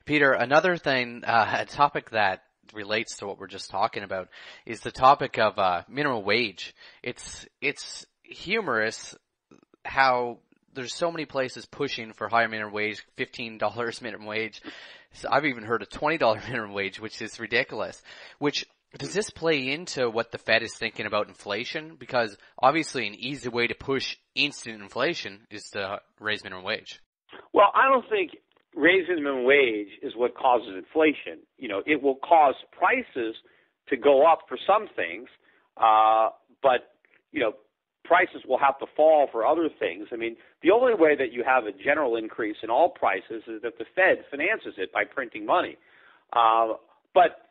Peter, another thing, a topic that relates to what we're just talking about is the topic of minimum wage. It's humorous how there's so many places pushing for higher minimum wage, $15 minimum wage. So I've even heard of $20 minimum wage, which is ridiculous. Does this play into what the Fed is thinking about inflation? Because obviously an easy way to push instant inflation is to raise minimum wage. Well, I don't think raising the minimum wage is what causes inflation. It will cause prices to go up for some things, but prices will have to fall for other things. I mean, the only way that you have a general increase in all prices is that the Fed finances it by printing money. But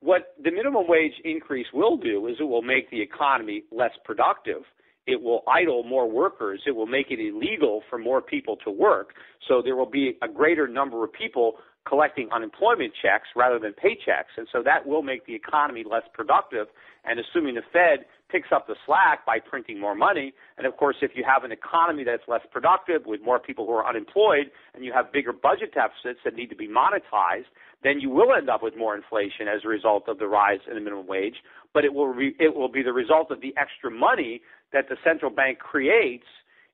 what the minimum wage increase will do is it will make the economy less productive. It will idle more workers. It will make it illegal for more people to work. So there will be a greater number of people collecting unemployment checks rather than paychecks. And so that will make the economy less productive. And assuming the Fed picks up the slack by printing more money, and of course if you have an economy that's less productive with more people who are unemployed and you have bigger budget deficits that need to be monetized, then you will end up with more inflation as a result of the rise in the minimum wage. But it will be the result of the extra money that the central bank creates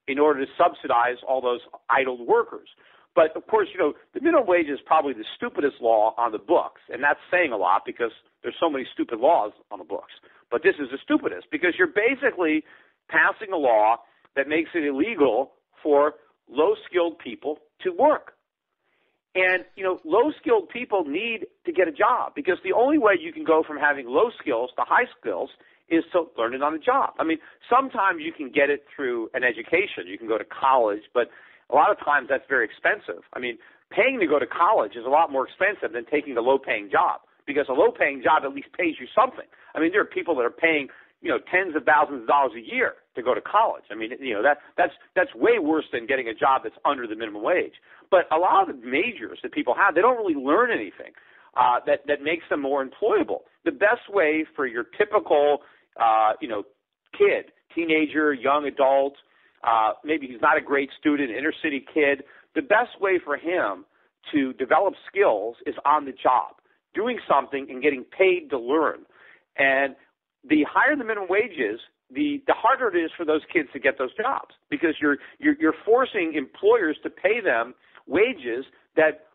in order to subsidize all those idled workers. But, of course, the minimum wage is probably the stupidest law on the books, and that's saying a lot because there's so many stupid laws on the books. But this is the stupidest because you're basically passing a law that makes it illegal for low-skilled people to work. And, low-skilled people need to get a job because the only way you can go from having low skills to high skills is to learn it on the job. I mean, sometimes you can get it through an education. You can go to college, but a lot of times that's very expensive. I mean, paying to go to college is a lot more expensive than taking a low-paying job because a low-paying job at least pays you something. I mean, there are people that are paying, tens of thousands of dollars a year to go to college. I mean, that's way worse than getting a job that's under the minimum wage. But a lot of the majors that people have, they don't really learn anything that makes them more employable. The best way for your typical, kid, teenager, young adult, maybe he's not a great student, inner city kid, the best way for him to develop skills is on the job, doing something and getting paid to learn. And the higher the minimum wage is, the harder it is for those kids to get those jobs because you're forcing employers to pay them wages that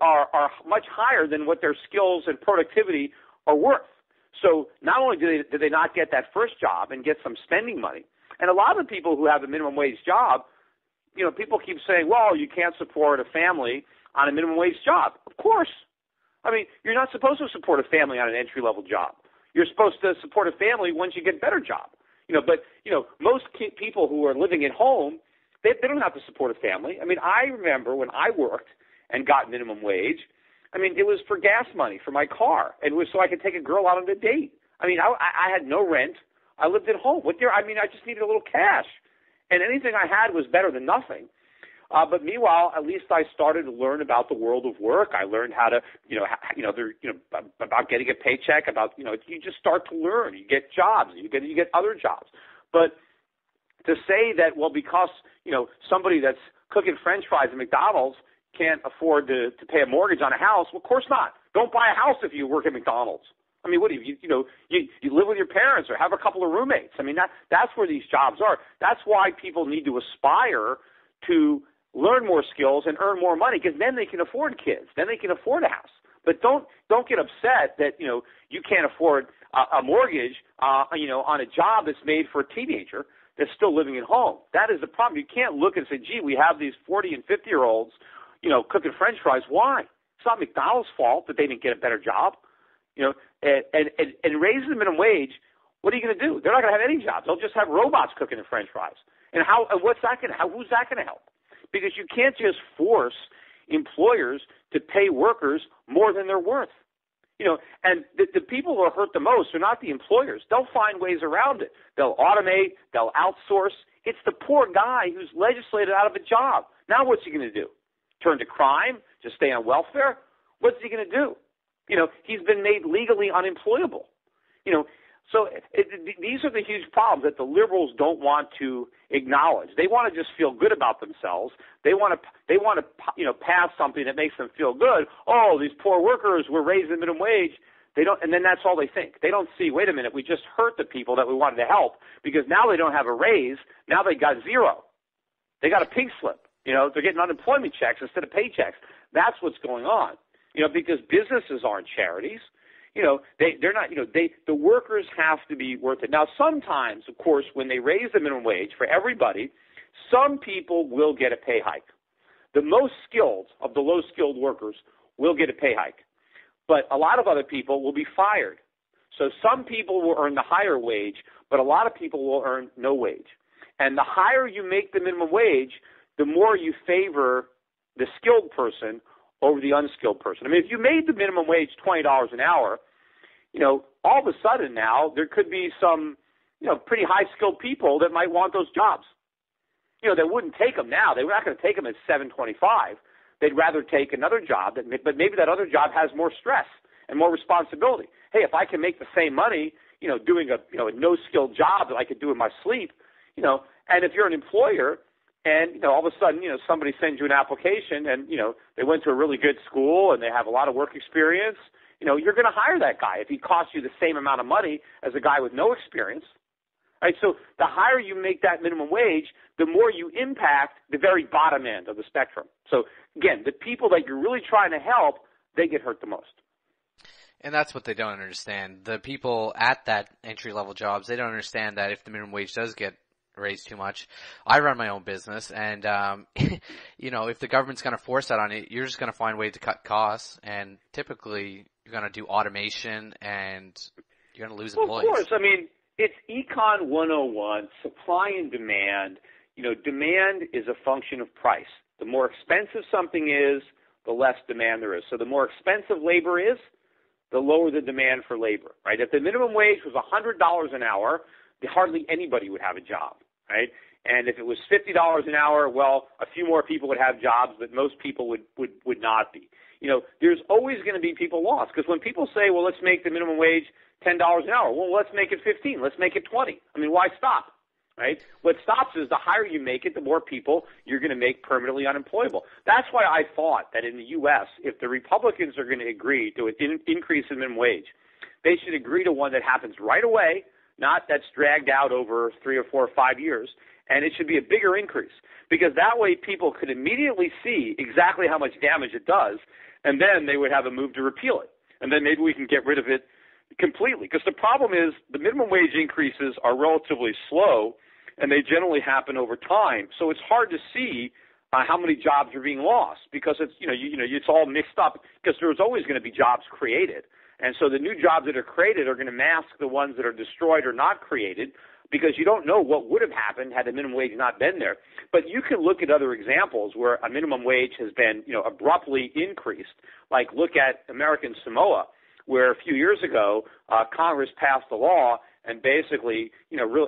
are much higher than what their skills and productivity are worth. So not only do they not get that first job and get some spending money, and a lot of the people who have a minimum wage job, people keep saying, well, you can't support a family on a minimum wage job. Of course. I mean, you're not supposed to support a family on an entry-level job. You're supposed to support a family once you get a better job. But most people who are living at home, they don't have to support a family. I mean, I remember when I worked and got minimum wage, I mean, it was for gas money for my car. And it was so I could take a girl out on a date. I mean, I had no rent. I lived at home. I just needed a little cash. And anything I had was better than nothing. But meanwhile, at least I started to learn about the world of work. I learned how to, about getting a paycheck, about, you just start to learn. You get jobs. You get other jobs. But to say that, well, because, somebody that's cooking French fries at McDonald's can't afford to pay a mortgage on a house, well, of course not. Don't buy a house if you work at McDonald's. I mean, what do you live with your parents or have a couple of roommates. I mean, that's where these jobs are. That's why people need to aspire to learn more skills and earn more money because then they can afford kids. Then they can afford a house. But don't get upset that, you can't afford a mortgage, on a job that's made for a teenager that's still living at home. That is the problem. You can't look and say, gee, we have these 40 and 50-year-olds, cooking French fries. Why? It's not McDonald's fault that they didn't get a better job. And raising the minimum wage, what are you going to do? They're not going to have any jobs. They'll just have robots cooking the French fries. And who's that going to help? Because you can't just force employers to pay workers more than they're worth. And the people who are hurt the most are not the employers. They'll find ways around it. They'll automate. They'll outsource. It's the poor guy who's legislated out of a job. Now what's he going to do? Turn to crime? Just stay on welfare? What's he going to do? He's been made legally unemployable. So these are the huge problems that the liberals don't want to acknowledge. They want to just feel good about themselves. They want to pass something that makes them feel good. Oh, these poor workers, we're raising the minimum wage. They don't, and then that's all they think. They don't see, wait a minute, we just hurt the people that we wanted to help because now they don't have a raise. Now they got zero. They got a pink slip. They're getting unemployment checks instead of paychecks. That's what's going on. Because businesses aren't charities. They're not, the workers have to be worth it. Now, sometimes, of course, when they raise the minimum wage for everybody, some people will get a pay hike. The most skilled of the low-skilled workers will get a pay hike. But a lot of other people will be fired. So some people will earn the higher wage, but a lot of people will earn no wage. And the higher you make the minimum wage, the more you favor the skilled person over the unskilled person. I mean, if you made the minimum wage $20 an hour, all of a sudden now there could be some, pretty high-skilled people that might want those jobs. They wouldn't take them now. They're not going to take them at $7.25. They'd rather take another job, but maybe that other job has more stress and more responsibility. Hey, if I can make the same money, doing a no-skilled job that I could do in my sleep, and if you're an employer and, all of a sudden, somebody sends you an application and, they went to a really good school and they have a lot of work experience, you're going to hire that guy if he costs you the same amount of money as a guy with no experience. Right? So the higher you make that minimum wage, the more you impact the very bottom end of the spectrum. So, again, the people that you're really trying to help, they get hurt the most. And that's what they don't understand. The people at that entry-level jobs, they don't understand that if the minimum wage does get raised too much. I run my own business, and, if the government's going to force that on you, you're just going to find ways to cut costs, and typically you're going to do automation, and you're going to lose employees. Of course. I mean, it's Econ 101, supply and demand. Demand is a function of price. The more expensive something is, the less demand there is. So the more expensive labor is, the lower the demand for labor, right? If the minimum wage was $100 an hour, hardly anybody would have a job, right? And if it was $50 an hour, well, a few more people would have jobs, but most people would not be. There's always going to be people lost because when people say, well, let's make the minimum wage $10 an hour, well, let's make it 15, let's make it 20. I mean, why stop? Right? What stops is the higher you make it, the more people you're going to make permanently unemployable. That's why I thought that in the U.S., if the Republicans are going to agree to an increase in minimum wage, they should agree to one that happens right away, not that's dragged out over 3 or 4 or 5 years, and it should be a bigger increase because that way people could immediately see exactly how much damage it does, and then they would have a move to repeal it, and then maybe we can get rid of it completely. Because the problem is the minimum wage increases are relatively slow, and they generally happen over time. So it's hard to see how many jobs are being lost because it's it's all mixed up because there's always going to be jobs created, and so the new jobs that are created are going to mask the ones that are destroyed or not created because you don't know what would have happened had the minimum wage not been there. But you can look at other examples where a minimum wage has been abruptly increased. Like look at American Samoa, where a few years ago Congress passed a law and basically,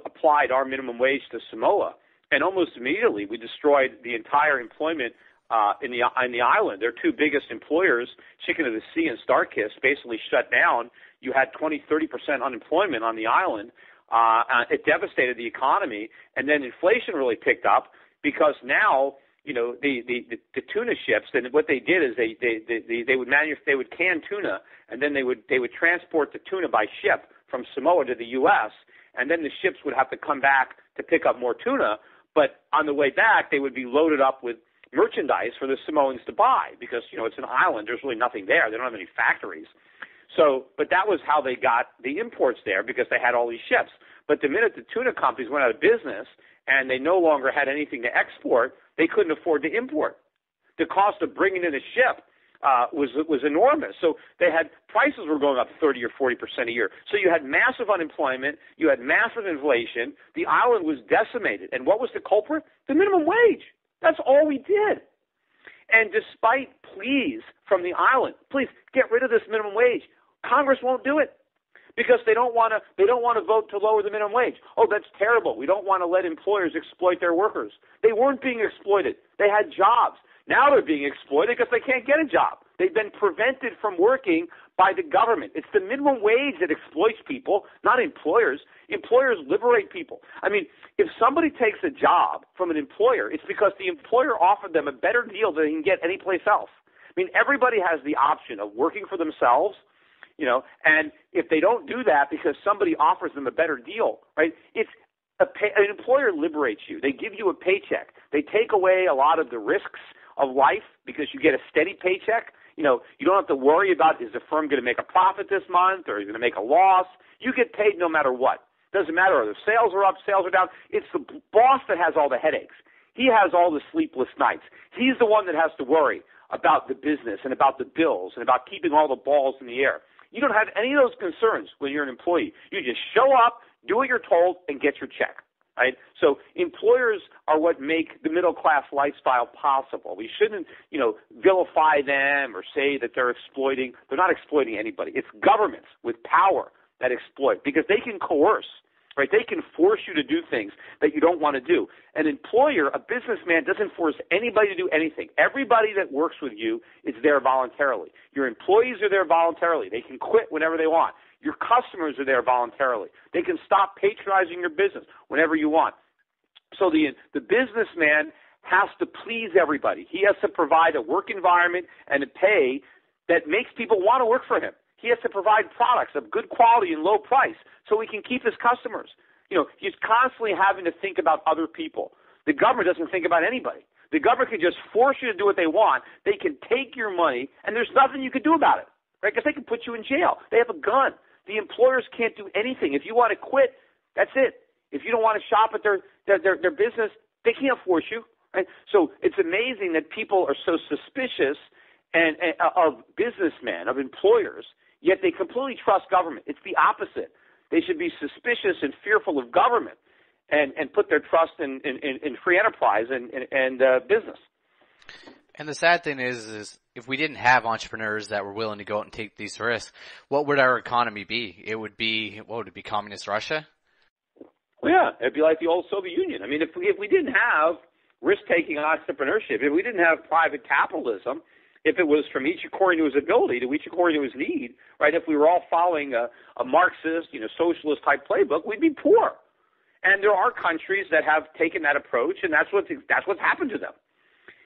applied our minimum wage to Samoa. And almost immediately, we destroyed the entire employment in the island. Their two biggest employers, Chicken of the Sea and Starkist, basically shut down. You had 20-30% unemployment on the island. It devastated the economy. And then inflation really picked up because now, the tuna ships, and what they did is they would can tuna, and then they would transport the tuna by ship from Samoa to the U.S., and then the ships would have to come back to pick up more tuna, but on the way back, they would be loaded up with merchandise for the Samoans to buy because, it's an island. There's really nothing there. They don't have any factories. So, but that was how they got the imports there because they had all these ships. But the minute the tuna companies went out of business and they no longer had anything to export, they couldn't afford to import. The cost of bringing in a ship was enormous. So prices were going up 30 or 40% a year. So you had massive unemployment, you had massive inflation, the island was decimated. And what was the culprit? The minimum wage. That's all we did. And despite pleas from the island, please get rid of this minimum wage, Congress won't do it because they don't want to vote to lower the minimum wage. Oh, that's terrible. We don't want to let employers exploit their workers. They weren't being exploited. They had jobs. Now they're being exploited because they can't get a job. They've been prevented from working by the government. It's the minimum wage that exploits people, not employers. Employers liberate people. I mean, if somebody takes a job from an employer, it's because the employer offered them a better deal than they can get anyplace else. I mean, everybody has the option of working for themselves, and if they don't do that because somebody offers them a better deal, right, an employer liberates you. They give you a paycheck. They take away a lot of the risks of life because you get a steady paycheck. You don't have to worry about, is the firm going to make a profit this month or is it going to make a loss? You get paid no matter what. Doesn't matter whether sales are up, sales are down. It's the boss that has all the headaches. He has all the sleepless nights. He's the one that has to worry about the business and about the bills and about keeping all the balls in the air. You don't have any of those concerns when you're an employee. You just show up, do what you're told, and get your check. Right? So employers are what make the middle class lifestyle possible. We shouldn't, vilify them or say that they're exploiting. They're not exploiting anybody. It's governments with power that exploit because they can coerce. Right? They can force you to do things that you don't want to do. An employer, a businessman, doesn't force anybody to do anything. Everybody that works with you is there voluntarily. Your employees are there voluntarily. They can quit whenever they want. Your customers are there voluntarily. They can stop patronizing your business whenever you want. So the businessman has to please everybody. He has to provide a work environment and a pay that makes people want to work for him. He has to provide products of good quality and low price so he can keep his customers. He's constantly having to think about other people. The government doesn't think about anybody. The government can just force you to do what they want. They can take your money, and there's nothing you can do about it, right? Because they can put you in jail. They have a gun. The employers can't do anything. If you want to quit, that's it. If you don't want to shop at their business, they can't force you. Right? So it's amazing that people are so suspicious and of businessmen, of employers, yet they completely trust government. It's the opposite. They should be suspicious and fearful of government and put their trust in free enterprise and business. And the sad thing is if we didn't have entrepreneurs that were willing to go out and take these risks, what would our economy be? It would be, what would it be, communist Russia? Well, yeah, it'd be like the old Soviet Union. I mean, if we didn't have risk-taking entrepreneurship, if we didn't have private capitalism, if it was from each according to his ability to each according to his need, right, if we were all following a Marxist, socialist-type playbook, we'd be poor. And there are countries that have taken that approach, and that's what's happened to them.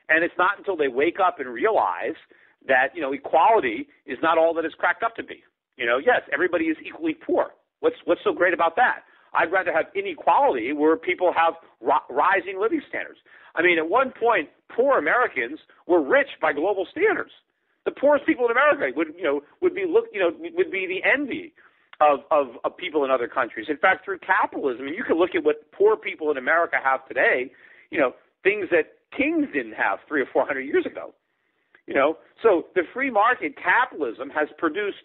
And it's not until they wake up and realize that, equality is not all that it's cracked up to be. Yes, everybody is equally poor. What's so great about that? I'd rather have inequality where people have rising living standards. I mean, at one point, poor Americans were rich by global standards. The poorest people in America would be the envy of people in other countries. In fact, through capitalism, and you can look at what poor people in America have today, things that kings didn't have 300 or 400 years ago. So the free market capitalism has produced,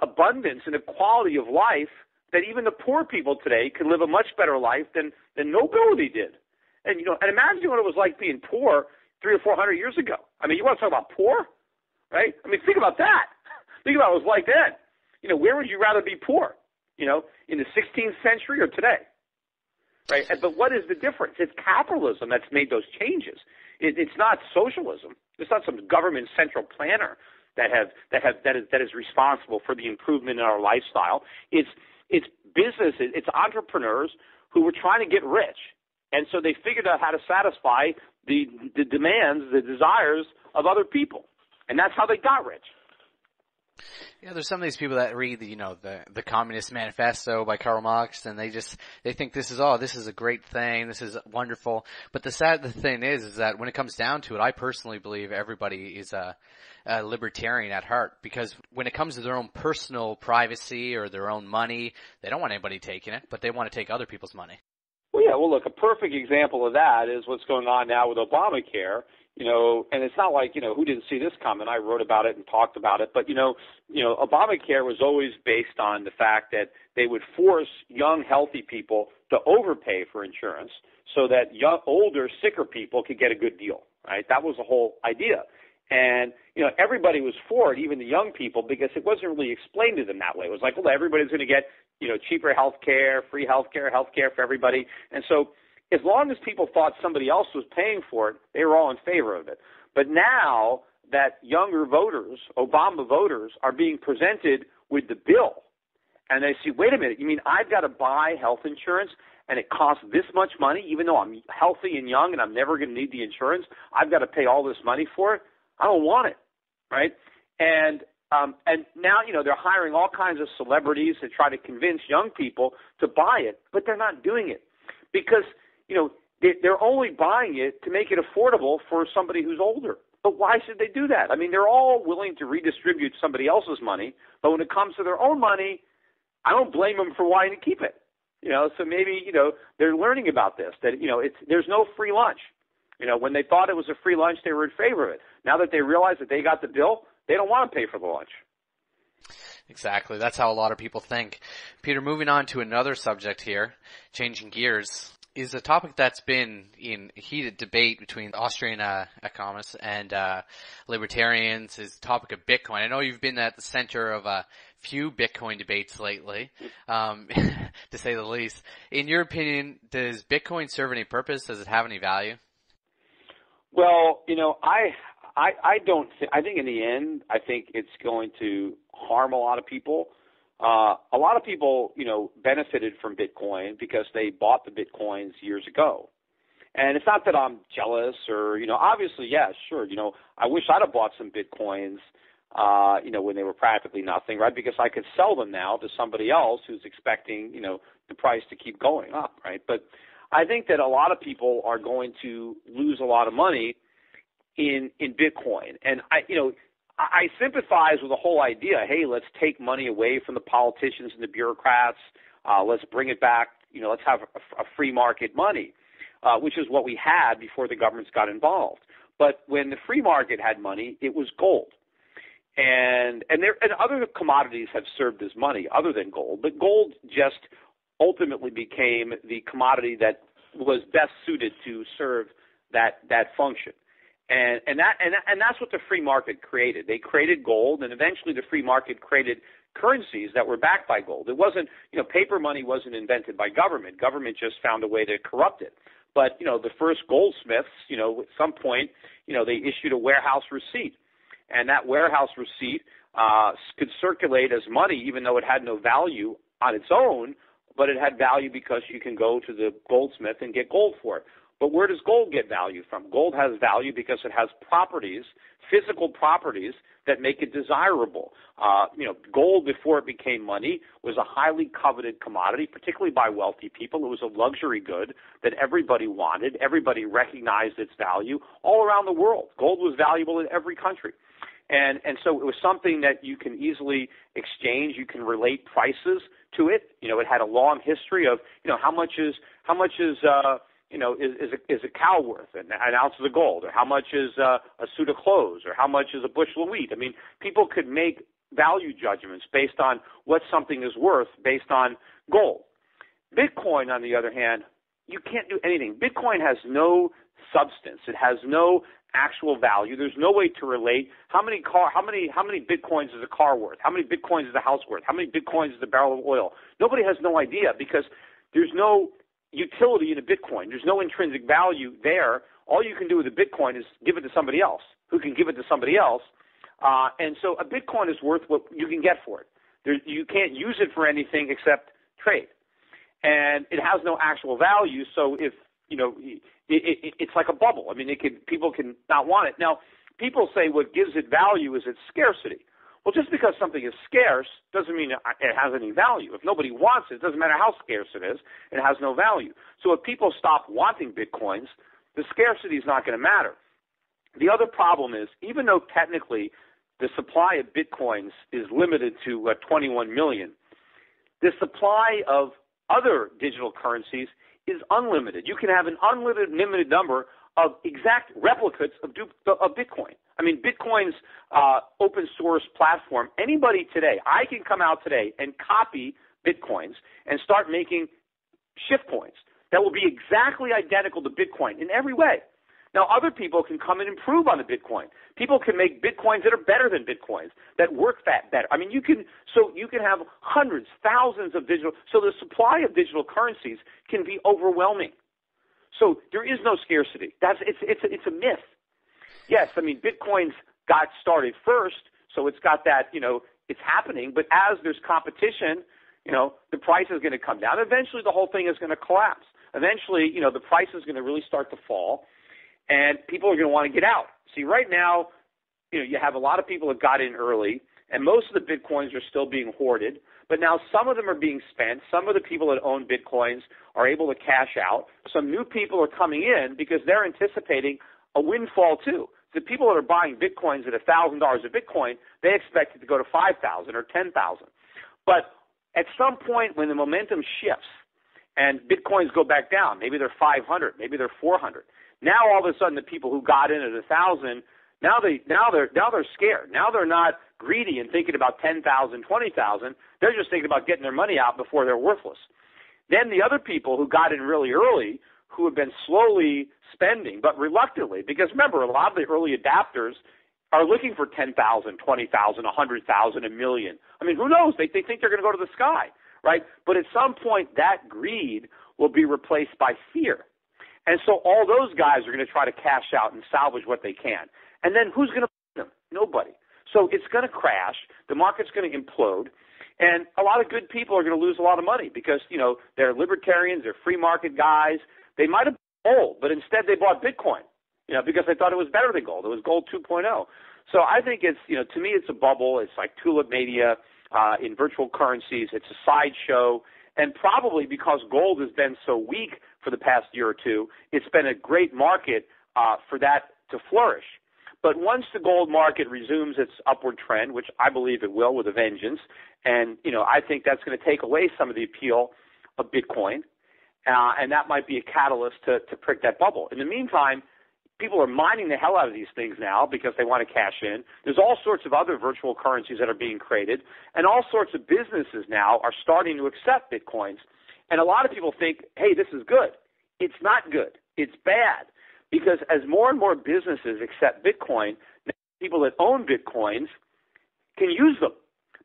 abundance and a quality of life that even the poor people today can live a much better life than nobility did. And and imagine what it was like being poor 300 or 400 years ago. I mean, you want to talk about poor, right? I mean, think about that. Think about what it was like then. Where would you rather be poor? In the 16th century or today? Right? But what is the difference? It's capitalism that's made those changes. It's not socialism. It's not some government central planner that is responsible for the improvement in our lifestyle. It's business. It's entrepreneurs who were trying to get rich, and so they figured out how to satisfy the demands, the desires of other people, and that's how they got rich. Yeah, there's some of these people that read the Communist Manifesto by Karl Marx, and they think this is a great thing, this is wonderful. But the thing is that when it comes down to it, I personally believe everybody is a libertarian at heart, because when it comes to their own personal privacy or their own money, they don't want anybody taking it, but they want to take other people's money. Well, yeah. Well, look, a perfect example of that is what's going on now with Obamacare. And it's not like, who didn't see this coming? I wrote about it and talked about it. But, Obamacare was always based on the fact that they would force young, healthy people to overpay for insurance so that older, sicker people could get a good deal, right? That was the whole idea. And, everybody was for it, even the young people, because it wasn't really explained to them that way. It was like, well, everybody's going to get, cheaper health care, free health care for everybody. And so as long as people thought somebody else was paying for it, they were all in favor of it. But now that younger voters, Obama voters, are being presented with the bill. And they see, wait a minute, you mean I've got to buy health insurance and it costs this much money, even though I'm healthy and young and I'm never going to need the insurance? I've got to pay all this money for it? I don't want it, right? And now, they're hiring all kinds of celebrities to try to convince young people to buy it, but they're not doing it because, they're only buying it to make it affordable for somebody who's older. But why should they do that? I mean, they're all willing to redistribute somebody else's money, but when it comes to their own money, I don't blame them for wanting to keep it. So maybe, they're learning about this, that, there's no free lunch. When they thought it was a free lunch, they were in favor of it. Now that they realize that they got the bill, they don't want to pay for the lunch. Exactly. That's how a lot of people think. Peter, moving on to another subject here, changing gears, is a topic that's been in heated debate between Austrian economists and libertarians, is the topic of Bitcoin. I know you've been at the center of a few Bitcoin debates lately, to say the least. In your opinion, does Bitcoin serve any purpose? Does it have any value? Well, I don't I think in the end, I think it's going to harm a lot of people. A lot of people, benefited from Bitcoin because they bought the Bitcoins years ago. And it's not that I'm jealous or, obviously, yeah, sure. I wish I'd have bought some Bitcoins, when they were practically nothing, right? Because I could sell them now to somebody else who's expecting, the price to keep going up, right? But I think that a lot of people are going to lose a lot of money in Bitcoin. And I sympathize with the whole idea, hey, let's take money away from the politicians and the bureaucrats. Let's bring it back. Let's have a free market money, which is what we had before the governments got involved. But when the free market had money, it was gold. And other commodities have served as money other than gold. But gold just ultimately became the commodity that was best suited to serve that function. And that's what the free market created. They created gold, and eventually the free market created currencies that were backed by gold. It wasn't, paper money wasn't invented by government. Government just found a way to corrupt it. But, the first goldsmiths, at some point, they issued a warehouse receipt. And that warehouse receipt could circulate as money, even though it had no value on its own, but it had value because you can go to the goldsmith and get gold for it. But where does gold get value from? Gold has value because it has properties, physical properties, that make it desirable. Gold, before it became money, was a highly coveted commodity, particularly by wealthy people. It was a luxury good that everybody wanted. Everybody recognized its value all around the world. Gold was valuable in every country. And so it was something that you can easily exchange. You can relate prices to it. It had a long history of, how much is a cow worth, an ounce of gold, or how much is a suit of clothes, or how much is a bushel of wheat. I mean, people could make value judgments based on what something is worth based on gold. Bitcoin, on the other hand, you can't do anything. Bitcoin has no substance. It has no actual value. There's no way to relate how many bitcoins is a car worth, how many bitcoins is a house worth, how many bitcoins is a barrel of oil. Nobody has no idea because there's no utility in a Bitcoin. There's no intrinsic value there. All you can do with a Bitcoin is give it to somebody else who can give it to somebody else. And so a Bitcoin is worth what you can get for it. You can't use it for anything except trade. And it has no actual value. So if, it's like a bubble. I mean, people can not want it. Now, people say what gives it value is its scarcity. Well, just because something is scarce doesn't mean it has any value. If nobody wants it, it doesn't matter how scarce it is, it has no value. So if people stop wanting Bitcoins, the scarcity is not going to matter. The other problem is, even though technically the supply of Bitcoins is limited to 21 million, the supply of other digital currencies is unlimited. You can have an unlimited number of exact replicas of Bitcoin. I mean, Bitcoin's open source platform, anybody today, I can come out today and copy Bitcoins and start making Schiff coins that will be exactly identical to Bitcoin in every way. Now, other people can come and improve on the Bitcoin. People can make Bitcoins that are better than Bitcoins, that work better. I mean, you can have hundreds, thousands of digital, so the supply of digital currencies can be overwhelming. So there is no scarcity. It's a myth. Yes, I mean, Bitcoin's got started first, so it's got that, it's happening. But as there's competition, the price is going to come down. Eventually, the whole thing is going to collapse. Eventually, the price is going to really start to fall, and people are going to want to get out. See, right now, you have a lot of people that got in early, and most of the Bitcoins are still being hoarded. But now some of them are being spent. Some of the people that own Bitcoins are able to cash out. Some new people are coming in because they're anticipating a windfall too. The people that are buying Bitcoins at $1,000 a Bitcoin, they expect it to go to $5,000 or $10,000. But at some point when the momentum shifts and Bitcoins go back down, maybe they're 500, maybe they're 400. Now all of a sudden the people who got in at 1,000, now they're scared. Now they're not greedy and thinking about 10,000, 20,000. They're just thinking about getting their money out before they're worthless. Then the other people who got in really early, who have been slowly spending, but reluctantly, because remember, a lot of the early adapters are looking for 10,000, 20,000, 100,000, a million. I mean, who knows? They think they're going to go to the sky, right? But at some point, that greed will be replaced by fear. And so all those guys are going to try to cash out and salvage what they can. And then who's going to buy them? Nobody. So it's going to crash. The market's going to implode. And a lot of good people are going to lose a lot of money because, they're libertarians, they're free market guys. They might have bought gold, but instead they bought Bitcoin, because they thought it was better than gold. It was gold 2.0. So I think it's, to me it's a bubble. It's like tulip mania in virtual currencies. It's a sideshow. And probably because gold has been so weak for the past year or two, it's been a great market for that to flourish. But once the gold market resumes its upward trend, which I believe it will with a vengeance, and, I think that's going to take away some of the appeal of Bitcoin, and that might be a catalyst to prick that bubble. In the meantime, people are mining the hell out of these things now because they want to cash in. There's all sorts of other virtual currencies that are being created, and all sorts of businesses now are starting to accept Bitcoins. And a lot of people think, hey, this is good. It's not good. It's bad. Because as more and more businesses accept Bitcoin, people that own Bitcoins can use them.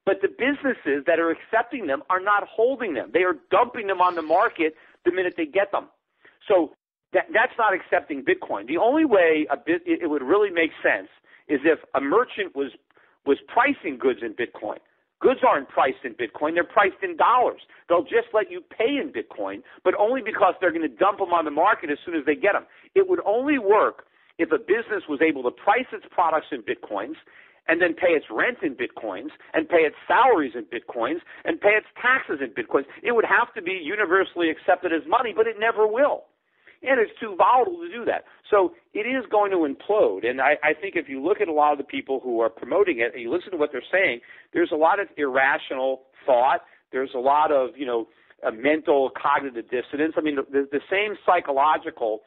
But the businesses that are accepting them are not holding them. They are dumping them on the market the minute they get them. So that's not accepting Bitcoin. The only way it would really make sense is if a merchant was pricing goods in Bitcoin. Goods aren't priced in Bitcoin. They're priced in dollars. They'll just let you pay in Bitcoin, but only because they're going to dump them on the market as soon as they get them. It would only work if a business was able to price its products in Bitcoins and then pay its rent in Bitcoins and pay its salaries in Bitcoins and pay its taxes in Bitcoins. It would have to be universally accepted as money, but it never will. And it's too volatile to do that. So it is going to implode. And I think if you look at a lot of the people who are promoting it and you listen to what they're saying, there's a lot of irrational thought. There's a lot of, a mental cognitive dissonance. I mean, the same psychological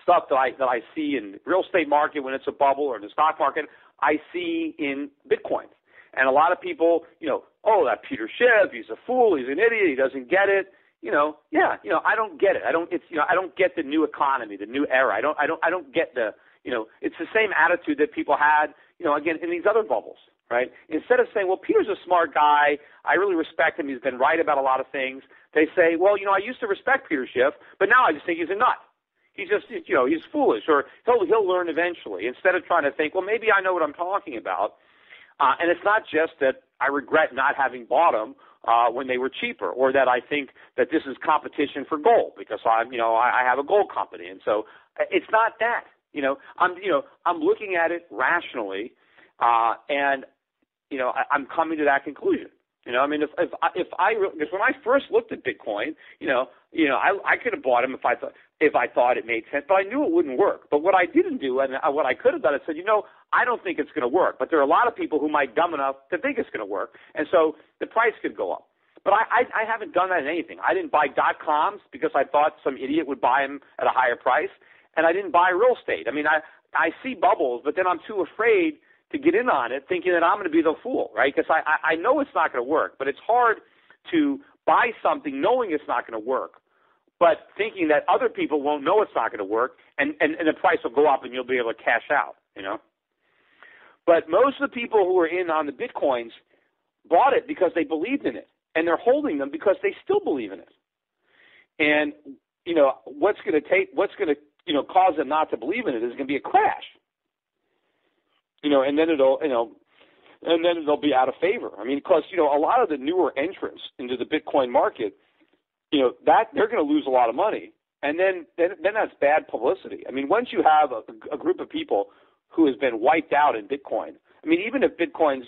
stuff that I see in the real estate market when it's a bubble or in the stock market, I see in Bitcoin. And a lot of people, that Peter Schiff, he's a fool, he's an idiot, he doesn't get it. I don't get it. I don't get the new economy, the new era. I don't get the, it's the same attitude that people had, again, in these other bubbles, right? Instead of saying, well, Peter's a smart guy, I really respect him, he's been right about a lot of things, they say, well, I used to respect Peter Schiff, but now I just think he's a nut. He's just, he's foolish, or he'll learn eventually, instead of trying to think, well, maybe I know what I'm talking about. And it's not just that I regret not having bought them when they were cheaper, or that I think that this is competition for gold because I have a gold company, and so it's not that. I'm looking at it rationally, and I'm coming to that conclusion. I mean, because when I first looked at Bitcoin, I could have bought them if I thought it made sense, but I knew it wouldn't work. But what I didn't do, and what I could have done, is said, I don't think it's going to work, but there are a lot of people who might dumb enough to think it's going to work, and so the price could go up. But I haven't done that in anything. I didn't buy .coms because I thought some idiot would buy them at a higher price, and I didn't buy real estate. I mean, I see bubbles, but then I'm too afraid to get in on it thinking that I'm going to be the fool, right? Because I know it's not going to work, but it's hard to buy something knowing it's not going to work, but thinking that other people won't know it's not going to work, and the price will go up and you'll be able to cash out, But most of the people who are in on the Bitcoins bought it because they believed in it, and they're holding them because they still believe in it. And, what's going to cause them not to believe in it is going to be a crash. and then it'll be out of favor. I mean, because, a lot of the newer entrants into the Bitcoin market, that they're going to lose a lot of money. And then that's bad publicity. I mean, once you have a group of people who has been wiped out in Bitcoin, I mean, even if Bitcoins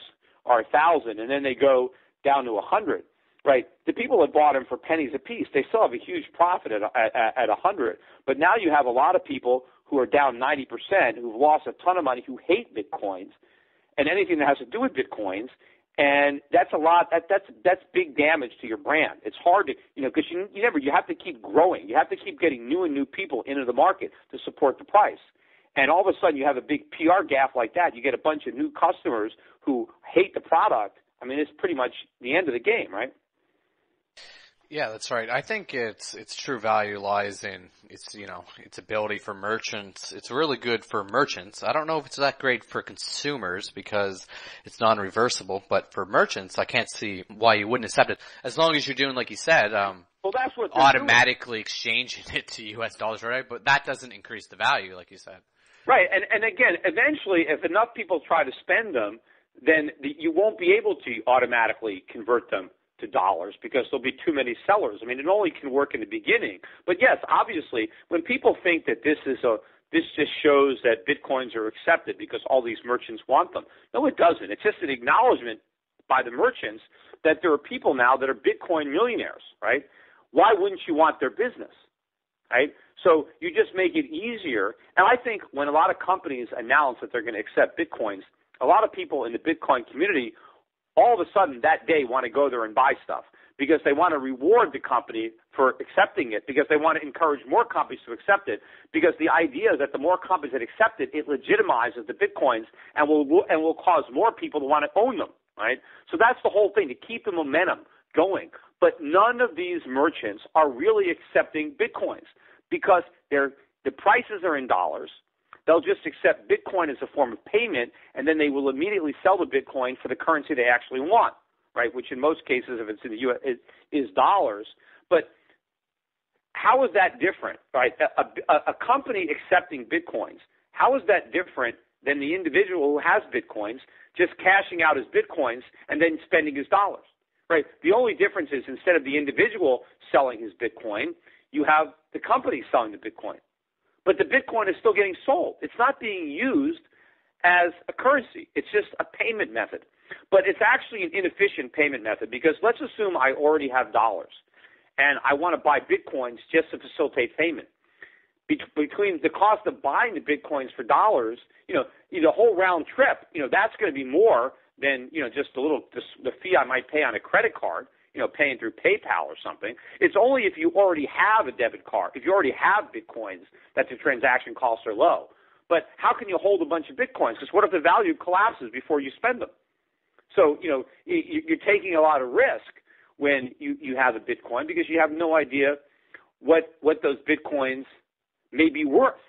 are 1,000 and then they go down to 100, right? The people that bought them for pennies apiece, they still have a huge profit at 100. But now you have a lot of people who are down 90%, who've lost a ton of money, who hate Bitcoins and anything that has to do with Bitcoins. And that's a lot. That's big damage to your brand. It's hard to, because you have to keep growing. You have to keep getting new and new people into the market to support the price. And all of a sudden you have a big PR gap like that. You get a bunch of new customers who hate the product. I mean, it's pretty much the end of the game, right? Yeah, that's right. I think its true value lies in its ability for merchants. It's really good for merchants. I don't know if it's that great for consumers because it's non-reversible, but for merchants, I can't see why you wouldn't accept it. As long as you're doing, like you said, well, that's what automatically exchanging it to U.S. dollars, right? But that doesn't increase the value, like you said. Right, and again, eventually, if enough people try to spend them, then you won't be able to automatically convert them to dollars because there'll be too many sellers. I mean, it only can work in the beginning. But yes, obviously, when people think that this just shows that Bitcoins are accepted because all these merchants want them. No, it doesn't. It's just an acknowledgement by the merchants that there are people now that are Bitcoin millionaires, right? Why wouldn't you want their business, right? So you just make it easier. And I think when a lot of companies announce that they're going to accept Bitcoins, a lot of people in the Bitcoin community all of a sudden that day want to go there and buy stuff because they want to reward the company for accepting it, because they want to encourage more companies to accept it, because the idea is that the more companies that accept it, it legitimizes the Bitcoins and will cause more people to want to own them, right? So that's the whole thing, to keep the momentum going. But none of these merchants are really accepting Bitcoins because the prices are in dollars. They'll just accept Bitcoin as a form of payment, and then they will immediately sell the Bitcoin for the currency they actually want, right? Which in most cases, if it's in the U.S., is dollars. But how is that different, right? A company accepting Bitcoins, how is that different than the individual who has Bitcoins just cashing out his Bitcoins and then spending his dollars, right? The only difference is instead of the individual selling his Bitcoin, you have the company selling the Bitcoin. But the Bitcoin is still getting sold. It's not being used as a currency. It's just a payment method. But it's actually an inefficient payment method because let's assume I already have dollars and I want to buy Bitcoins just to facilitate payment. Between the cost of buying the Bitcoins for dollars, the whole round trip, that's going to be more than, just the fee I might pay on a credit card. Paying through PayPal or something. It's only if you already have a debit card, if you already have Bitcoins, that the transaction costs are low. But how can you hold a bunch of Bitcoins? Because what if the value collapses before you spend them? So, you're taking a lot of risk when you have a Bitcoin because you have no idea what those Bitcoins may be worth.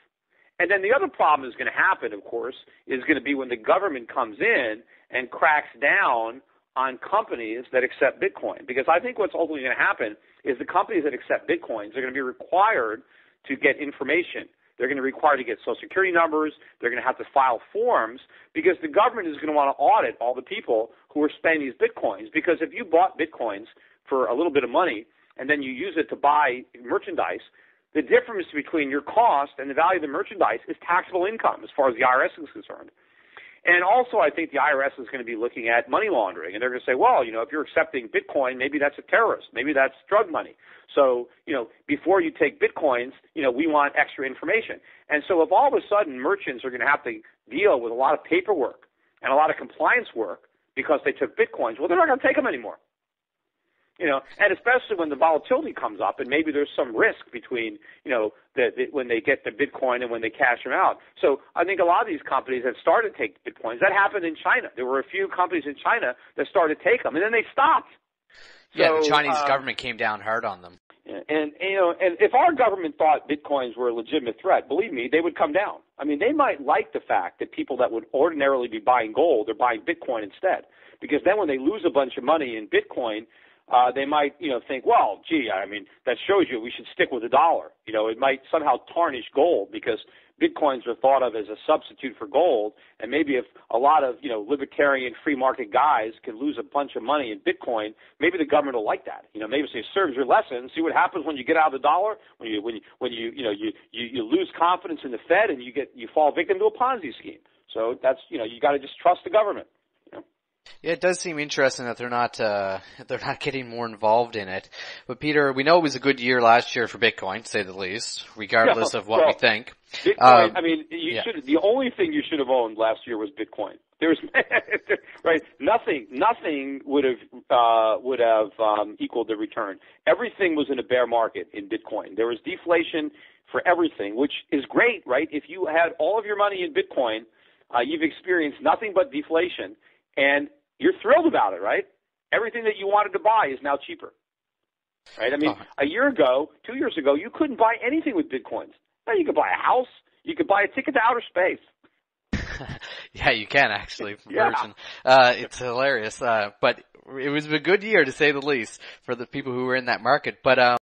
And then the other problem is going to happen, of course, is going to be when the government comes in and cracks down on companies that accept Bitcoin. Because I think what's ultimately going to happen is the companies that accept Bitcoins are going to be required to get information. They're going to be required to get Social Security numbers. They're going to have to file forms because the government is going to want to audit all the people who are spending these Bitcoins. Because if you bought Bitcoins for a little bit of money and then you use it to buy merchandise, the difference between your cost and the value of the merchandise is taxable income as far as the IRS is concerned. And also, I think the IRS is going to be looking at money laundering, and they're going to say, well, if you're accepting Bitcoin, maybe that's a terrorist, maybe that's drug money. So, before you take Bitcoins, we want extra information. And so if all of a sudden merchants are going to have to deal with a lot of paperwork and a lot of compliance work because they took Bitcoins, well, they're not going to take them anymore. And especially when the volatility comes up and maybe there's some risk between, when they get the Bitcoin and when they cash them out. So I think a lot of these companies have started to take Bitcoins. That happened in China. There were a few companies in China that started to take them, and then they stopped. Yeah, the Chinese government came down hard on them. And if our government thought Bitcoins were a legitimate threat, believe me, they would come down. I mean, they might like the fact that people that would ordinarily be buying gold are buying Bitcoin instead, because then when they lose a bunch of money in Bitcoin, they might, think, well, gee, I mean, that shows you we should stick with the dollar. It might somehow tarnish gold because Bitcoins are thought of as a substitute for gold. And maybe if a lot of, libertarian free market guys can lose a bunch of money in Bitcoin, maybe the government will like that. Maybe say, serves your lesson. See what happens when you get out of the dollar, when you lose confidence in the Fed and you fall victim to a Ponzi scheme. So that's, you got to just trust the government. Yeah, it does seem interesting that they're not getting more involved in it. But Peter, we know it was a good year last year for Bitcoin, to say the least, regardless of what we think. Bitcoin, the only thing you should have owned last year was Bitcoin. There's, right, nothing would have equaled the return. Everything was in a bear market in Bitcoin. There was deflation for everything, which is great, right? If you had all of your money in Bitcoin, you've experienced nothing but deflation. And you're thrilled about it, right? Everything that you wanted to buy is now cheaper, right? I mean, a year ago, 2 years ago, you couldn't buy anything with Bitcoins. Now you could buy a house. You could buy a ticket to outer space. Yeah, you can actually. Yeah. It's hilarious. But it was a good year, to say the least, for the people who were in that market. But